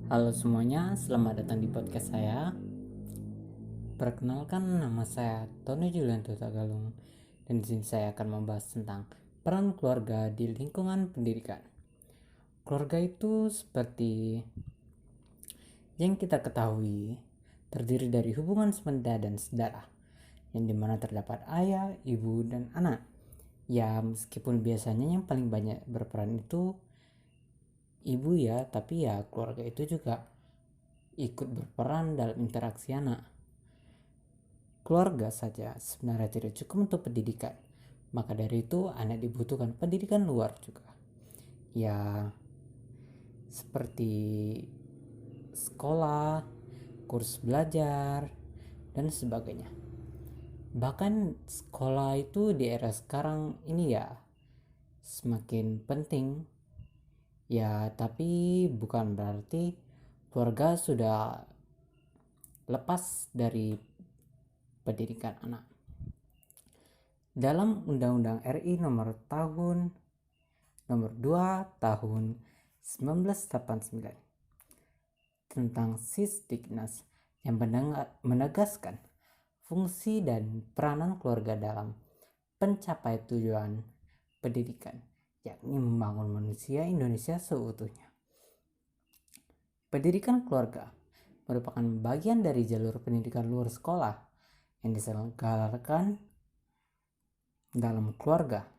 Halo semuanya, selamat datang di podcast saya. Perkenalkan, nama saya Tony Julianto Tagalung, dan di sini saya akan membahas tentang peran keluarga di lingkungan pendidikan. Keluarga itu seperti yang kita ketahui terdiri dari hubungan semenda dan saudara, yang dimana terdapat ayah, ibu, dan anak. Ya, meskipun biasanya yang paling banyak berperan itu ibu ya, tapi ya keluarga itu juga ikut berperan dalam interaksi anak. Keluarga saja sebenarnya tidak cukup untuk pendidikan. Maka dari itu anak dibutuhkan pendidikan luar juga. Ya, seperti sekolah, kurs belajar, dan sebagainya. Bahkan sekolah itu di era sekarang ini ya semakin penting. Ya, tapi bukan berarti keluarga sudah lepas dari pendidikan anak. Dalam Undang-Undang RI nomor 2 tahun 1989 tentang Sisdiknas yang menegaskan fungsi dan peranan keluarga dalam pencapai tujuan pendidikan, yakni membangun manusia Indonesia seutuhnya. Pendidikan keluarga merupakan bagian dari jalur pendidikan luar sekolah yang diselenggarakan dalam keluarga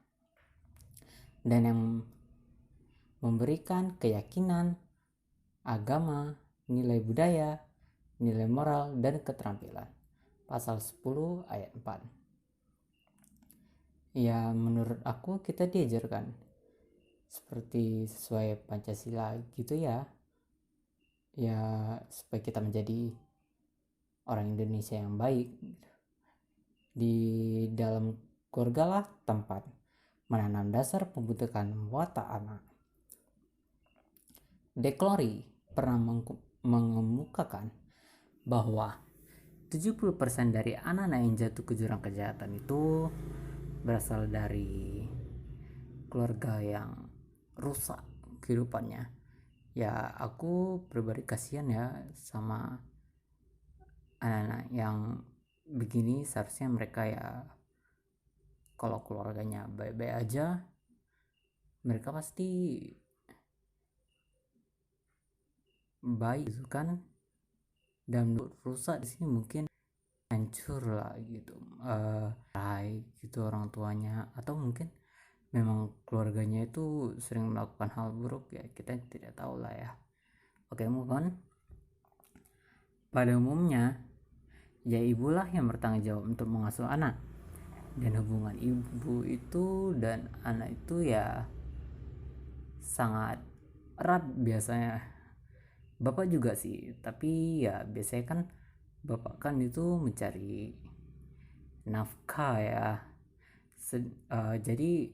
dan yang memberikan keyakinan, agama, nilai budaya, nilai moral, dan keterampilan. Pasal 10 ayat 4. Ya, menurut aku kita diajarkan seperti sesuai Pancasila gitu ya. Ya, supaya kita menjadi orang Indonesia yang baik. Di dalam keluarga lah tempat menanam dasar pembentukan watak anak. Deklori pernah mengemukakan bahwa 70% dari anak-anak yang jatuh ke jurang kejahatan itu berasal dari keluarga yang rusak kehidupannya. Ya, aku pribadi kasihan ya sama anak-anak yang begini. Seharusnya mereka ya kalau keluarganya baik-baik aja, mereka pasti baik gitu kan. Dan rusak di sini mungkin hancur lah gitu, gitu orang tuanya, atau mungkin memang keluarganya itu sering melakukan hal buruk, ya kita tidak tahu lah ya. Oke, move on. Pada umumnya ya ibulah yang bertanggung jawab untuk mengasuh anak, dan hubungan ibu itu dan anak itu ya sangat erat biasanya. Bapak juga sih, tapi ya biasanya kan bapak kan itu mencari nafkah ya. Jadi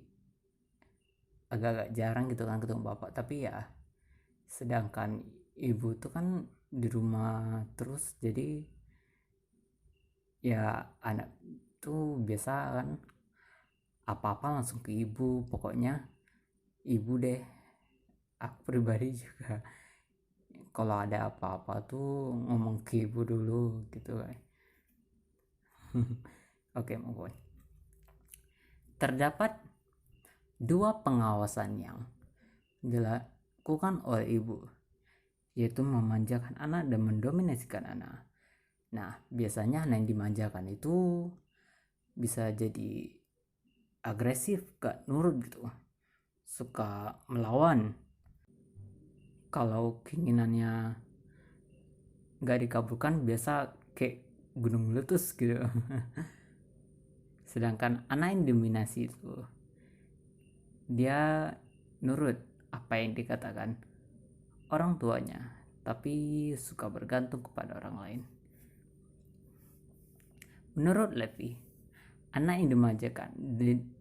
agak-agak jarang gitu kan ketemu bapak, tapi ya sedangkan ibu tuh kan di rumah terus, jadi ya anak tuh biasa kan apa-apa langsung ke ibu. Pokoknya ibu deh. Aku pribadi juga kalau ada apa-apa tuh ngomong ke ibu dulu gitu kan. Oke, move on. Terdapat dua pengawasan yang dilakukan oleh ibu, yaitu memanjakan anak dan mendominasikan anak. Nah, biasanya anak yang dimanjakan itu bisa jadi agresif, gak nurut gitu, suka melawan kalau keinginannya gak dikabulkan, biasa kayak gunung meletus gitu. Sedangkan anak yang dominasi itu dia nurut apa yang dikatakan orang tuanya, tapi suka bergantung kepada orang lain. Menurut Levi, anak yang dimanjakan,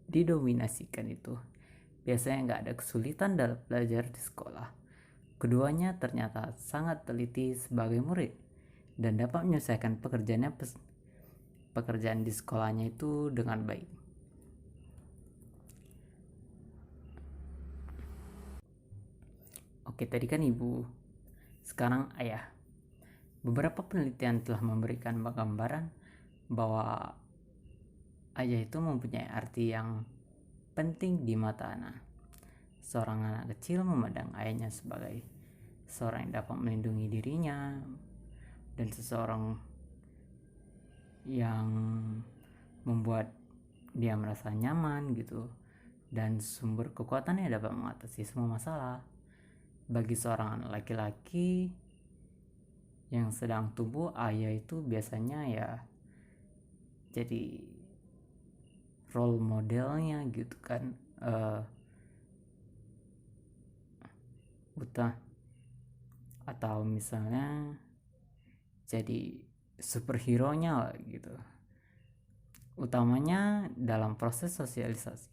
didominasikan itu biasanya nggak ada kesulitan dalam belajar di sekolah. Keduanya ternyata sangat teliti sebagai murid dan dapat menyelesaikan pekerjaan di sekolahnya itu dengan baik. Oke, tadi kan ibu. Sekarang ayah. Beberapa penelitian telah memberikan gambaran bahwa ayah itu mempunyai arti yang penting di mata anak. Seorang anak kecil memandang ayahnya sebagai seorang yang dapat melindungi dirinya dan seseorang yang membuat dia merasa nyaman gitu, dan sumber kekuatan yang dapat mengatasi semua masalah. Bagi seorang anak laki-laki yang sedang tumbuh, ayah itu biasanya ya jadi role modelnya gitu kan, atau misalnya jadi superhero nya lah gitu, utamanya dalam proses sosialisasi.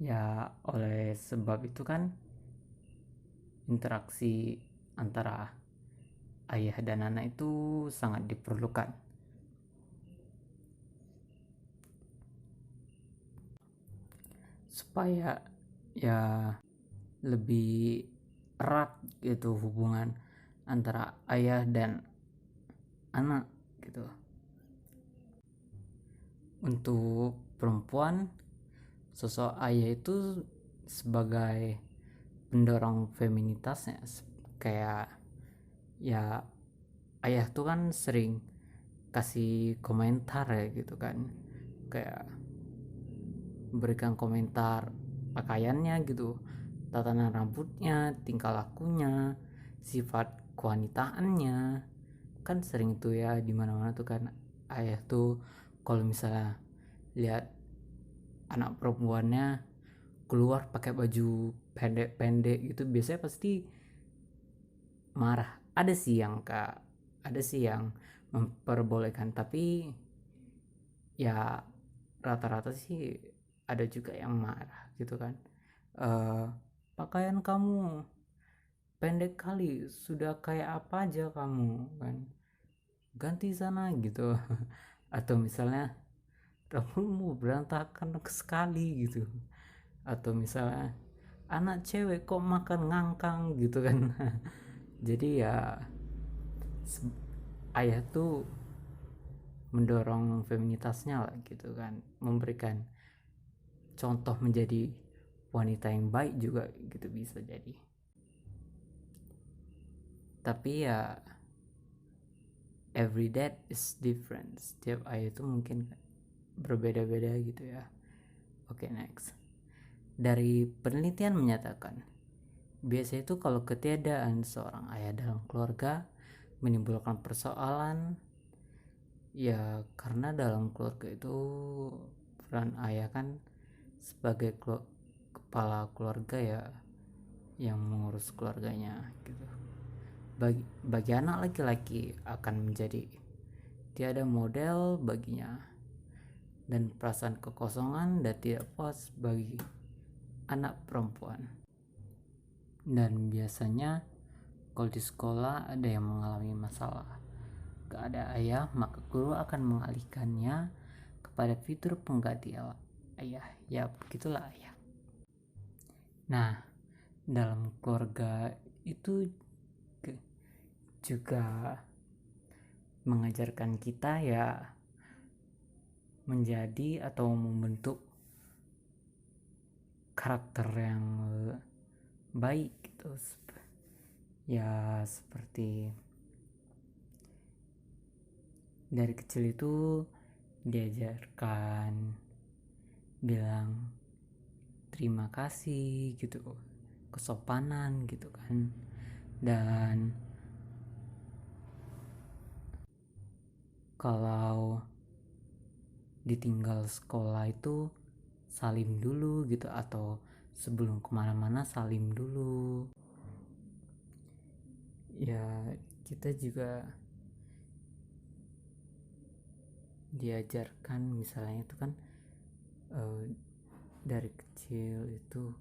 Ya oleh sebab itu kan interaksi antara ayah dan anak itu sangat diperlukan supaya ya lebih erat gitu hubungan antara ayah dan anak gitu. Untuk perempuan, sosok ayah itu sebagai pendorong feminitasnya, kayak ya ayah tuh kan sering kasih komentar ya gitu kan, kayak berikan komentar pakaiannya gitu, tatanan rambutnya, tingkah lakunya, sifat kewanitaannya, kan sering tuh ya di mana-mana tuh kan ayah tuh kalau misalnya lihat anak perempuannya keluar pakai baju pendek-pendek gitu, biasanya pasti marah. Ada sih yang memperbolehkan, tapi ya rata-rata sih ada juga yang marah gitu kan. Eh, pakaian kamu pendek kali, sudah kayak apa aja kamu kan, ganti sana gitu. Atau misalnya rambutmu berantakan sekali gitu, atau misalnya anak cewek kok makan ngangkang gitu kan. Jadi ya ayah tuh mendorong feminitasnya lah gitu kan, memberikan contoh menjadi wanita yang baik juga gitu bisa jadi. Tapi ya every dad is different, setiap ayah itu mungkin berbeda-beda gitu ya. Oke, next. Dari penelitian menyatakan biasanya itu kalau ketiadaan seorang ayah dalam keluarga menimbulkan persoalan, ya karena dalam keluarga itu peran ayah kan sebagai kepala keluarga ya, yang mengurus keluarganya gitu. Bagi anak laki-laki akan menjadi tiada model baginya, dan perasaan kekosongan dan tidak puas bagi anak perempuan. Dan biasanya kalau di sekolah ada yang mengalami masalah gak ada ayah, maka guru akan mengalihkannya kepada fitur pengganti ayah. Ya begitulah ayah. Nah, dalam keluarga itu juga mengajarkan kita ya menjadi atau membentuk karakter yang baik gitu. Ya seperti dari kecil itu diajarkan bilang terima kasih gitu, kesopanan gitu kan, dan kalau ditinggal sekolah itu salim dulu gitu, atau sebelum kemana-mana salim dulu. Ya kita juga diajarkan misalnya itu kan dari kecil itu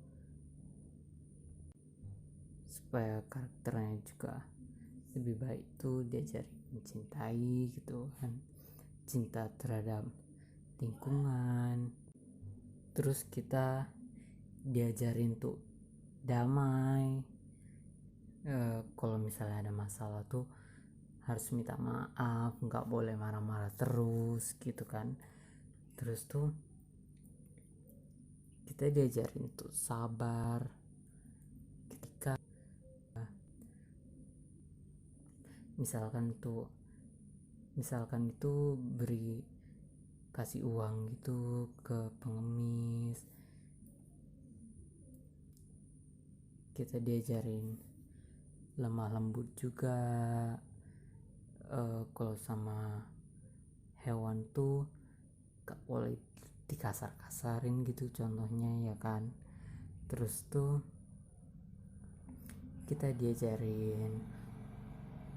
supaya karakternya juga lebih baik, tuh diajari mencintai gitu kan, cinta terhadap lingkungan. Terus kita diajarin tuh damai, Kalau misalnya ada masalah tuh harus minta maaf, nggak boleh marah-marah terus gitu kan. Terus tuh kita diajarin tuh sabar ketika misalkan itu beri kasih uang gitu ke pengemis, kita diajarin lemah lembut juga. Kalau sama hewan tuh gak boleh dikasar-kasarin gitu contohnya ya kan. Terus tuh kita diajarin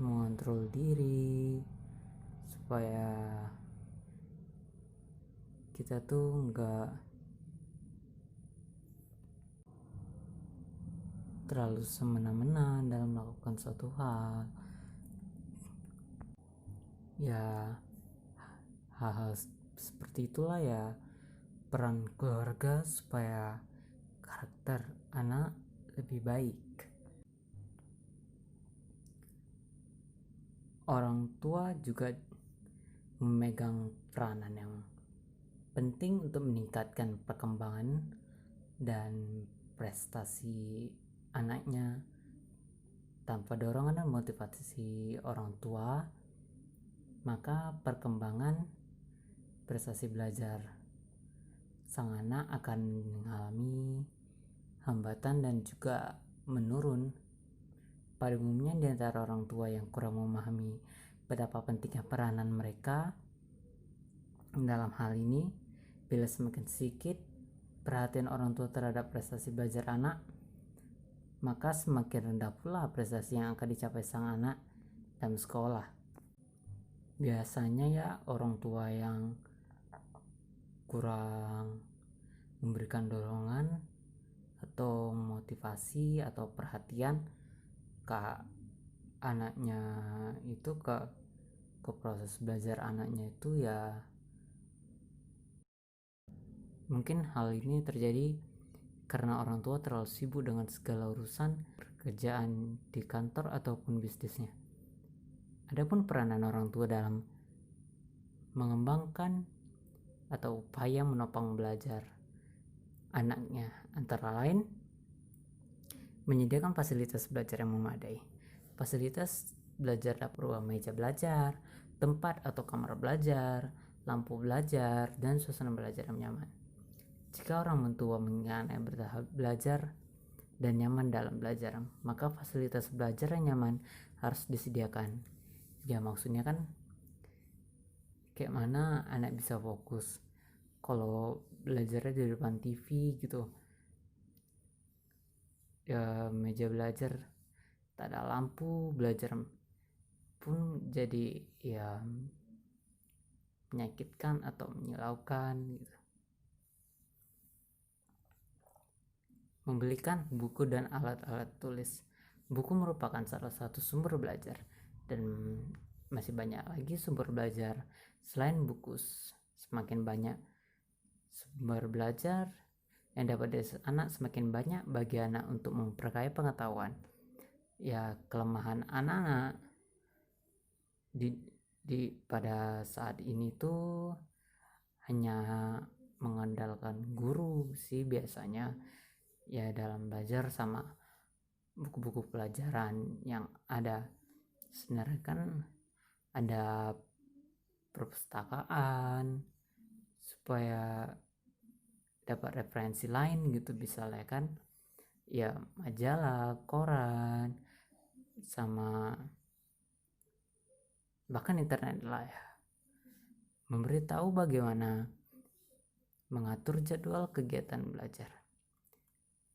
mengontrol diri supaya kita tuh nggak terlalu semena-mena dalam melakukan suatu hal. Ya, hal-hal seperti itulah ya peran keluarga supaya karakter anak lebih baik. Orang tua juga memegang peranan yang penting untuk meningkatkan perkembangan dan prestasi anaknya. Tanpa dorongan dan motivasi orang tua, maka perkembangan prestasi belajar sang anak akan mengalami hambatan dan juga menurun. Pada umumnya di antara orang tua yang kurang memahami betapa pentingnya peranan mereka dalam hal ini, bila semakin sedikit perhatian orang tua terhadap prestasi belajar anak, maka semakin rendah pula prestasi yang akan dicapai sang anak dalam sekolah. Biasanya ya orang tua yang kurang memberikan dorongan atau motivasi atau perhatian ke anaknya itu, ke proses belajar anaknya itu, ya mungkin hal ini terjadi karena orang tua terlalu sibuk dengan segala urusan pekerjaan di kantor ataupun bisnisnya. Adapun peranan orang tua dalam mengembangkan atau upaya menopang belajar anaknya antara lain menyediakan fasilitas belajar yang memadai. Fasilitas belajar dapat berupa meja belajar, tempat atau kamar belajar, lampu belajar, dan suasana belajar yang nyaman. Jika orang tua menginginkan anak bertahap belajar dan nyaman dalam belajar, maka fasilitas belajar yang nyaman harus disediakan. Ya maksudnya kan kayak mana anak bisa fokus kalau belajarnya di depan TV gitu. Ya meja belajar tak ada lampu, belajar pun jadi ya menyakitkan atau menyilaukan gitu. Membelikan buku dan alat-alat tulis. Buku merupakan salah satu sumber belajar dan masih banyak lagi sumber belajar selain buku. Semakin banyak sumber belajar yang dapat dari anak, semakin banyak bagi anak untuk memperkaya pengetahuan. Ya kelemahan anak-anak di pada saat ini tuh hanya mengandalkan guru sih biasanya ya dalam belajar sama buku-buku pelajaran yang ada. Sebenarnya kan ada perpustakaan supaya dapat referensi lain gitu, misalnya kan ya majalah, koran, sama bahkan internet lah ya, memberitahu bagaimana mengatur jadwal kegiatan belajar.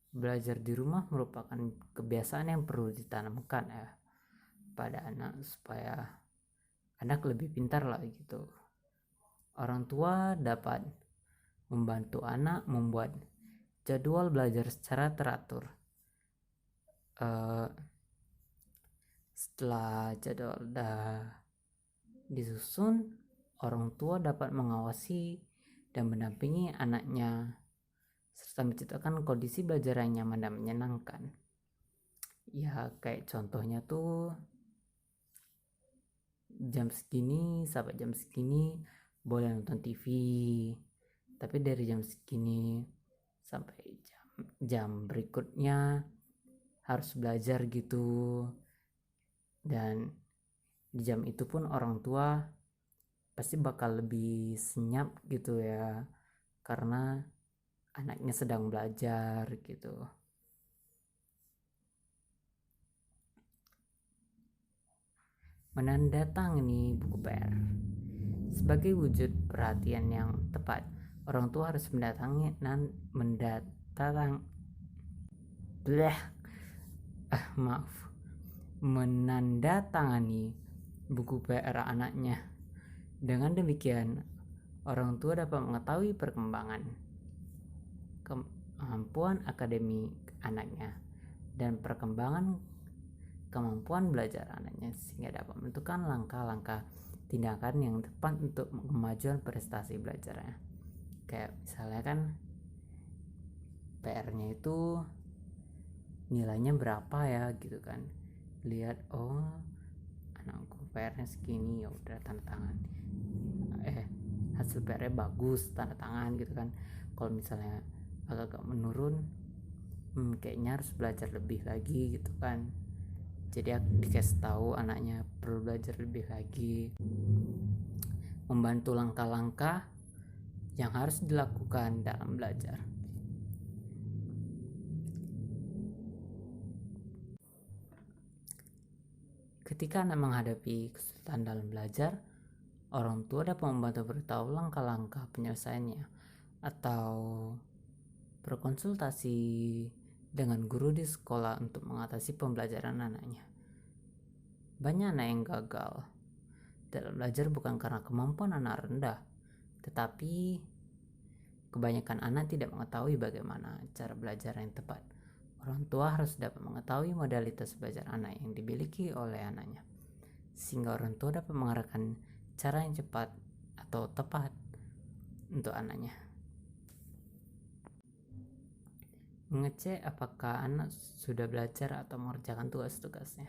Belajar di rumah merupakan kebiasaan yang perlu ditanamkan ya pada anak supaya anak lebih pintar lah gitu. Orang tua dapat membantu anak membuat jadwal belajar secara teratur. Setelah jadwal dah disusun, orang tua dapat mengawasi dan mendampingi anaknya serta menciptakan kondisi belajar yang nyaman dan menyenangkan. Ya kayak contohnya tuh jam segini sampai jam segini boleh nonton TV, tapi dari jam segini sampai jam berikutnya harus belajar gitu. Dan di jam itu pun orang tua pasti bakal lebih senyap gitu ya, karena anaknya sedang belajar gitu. Menandatangani buku PR sebagai wujud perhatian yang tepat, orang tua harus menandatangani buku PR anaknya. Dengan demikian, orang tua dapat mengetahui perkembangan kemampuan akademik anaknya dan perkembangan kemampuan belajar anaknya, sehingga dapat menentukan langkah-langkah tindakan yang tepat untuk kemajuan prestasi belajarnya. Kayak misalnya kan PR-nya itu nilainya berapa ya gitu kan, lihat oh anakku PR-nya segini, ya udah tanda tangan, hasil PR-nya bagus, tanda tangan gitu kan. Kalau misalnya agak menurun, kayaknya harus belajar lebih lagi gitu kan. Jadi aku dikasih tahu anaknya perlu belajar lebih lagi, membantu langkah-langkah yang harus dilakukan dalam belajar. Ketika anak menghadapi kesulitan dalam belajar, orang tua dapat membantu beritahu langkah-langkah penyelesaiannya atau berkonsultasi dengan guru di sekolah untuk mengatasi pembelajaran anaknya. Banyak anak yang gagal dalam belajar bukan karena kemampuan anak rendah, tetapi kebanyakan anak tidak mengetahui bagaimana cara belajar yang tepat. Orang tua harus dapat mengetahui modalitas belajar anak yang dimiliki oleh anaknya, sehingga orang tua dapat mengarahkan cara yang cepat atau tepat untuk anaknya. Mengecek apakah anak sudah belajar atau mengerjakan tugas-tugasnya.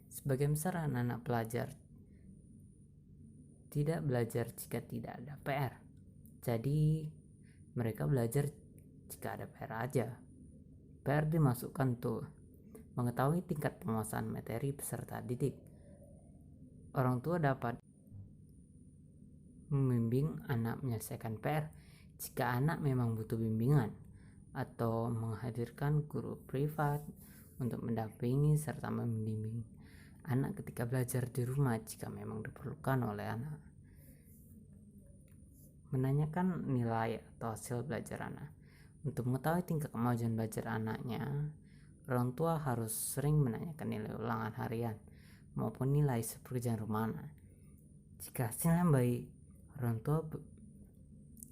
Sebagian besar anak-anak pelajar tidak belajar jika tidak ada PR. Jadi mereka belajar jika ada PR aja. PR dimasukkan tuh mengetahui tingkat penguasaan materi peserta didik. Orang tua dapat membimbing anak menyelesaikan PR jika anak memang butuh bimbingan, atau menghadirkan guru privat untuk mendampingi serta membimbing anak ketika belajar di rumah jika memang diperlukan oleh anak. Menanyakan nilai atau hasil belajar anak. Untuk mengetahui tingkat kemajuan belajar anaknya, orang tua harus sering menanyakan nilai ulangan harian maupun nilai pekerjaan rumah anak. Jika hasilnya baik, orang tua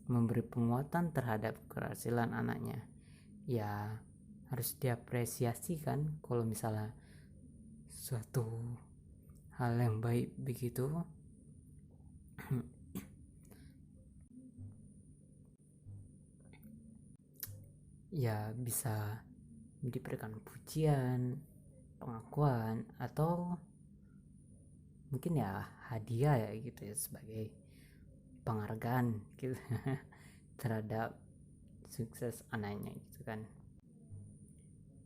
memberi penguatan terhadap keberhasilan anaknya. Ya harus diapresiasi kan kalau misalnya suatu hal yang baik begitu. Ya bisa diberikan pujian, pengakuan, atau mungkin ya hadiah ya gitu ya, sebagai penghargaan gitu terhadap sukses anaknya gitu kan.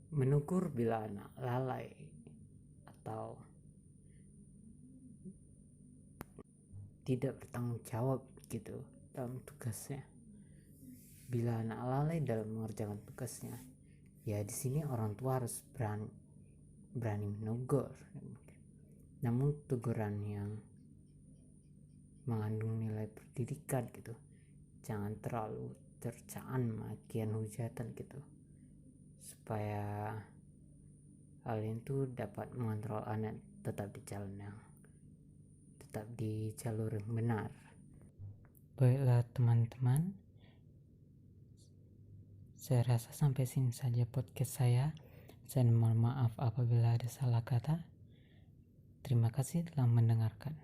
Menegur bila anak lalai atau tidak bertanggung jawab gitu dalam tugasnya. Bila anak lalai dalam mengerjakan tugasnya, ya di sini orang tua harus berani menegur. Namun teguran yang mengandung nilai pendidikan gitu, jangan terlalu cercaan, makian, hujatan gitu, supaya hal itu dapat mengontrol anak tetap di jalur yang benar. Baiklah teman-teman, saya rasa sampai sini saja podcast saya. Saya mohon maaf apabila ada salah kata. Terima kasih telah mendengarkan.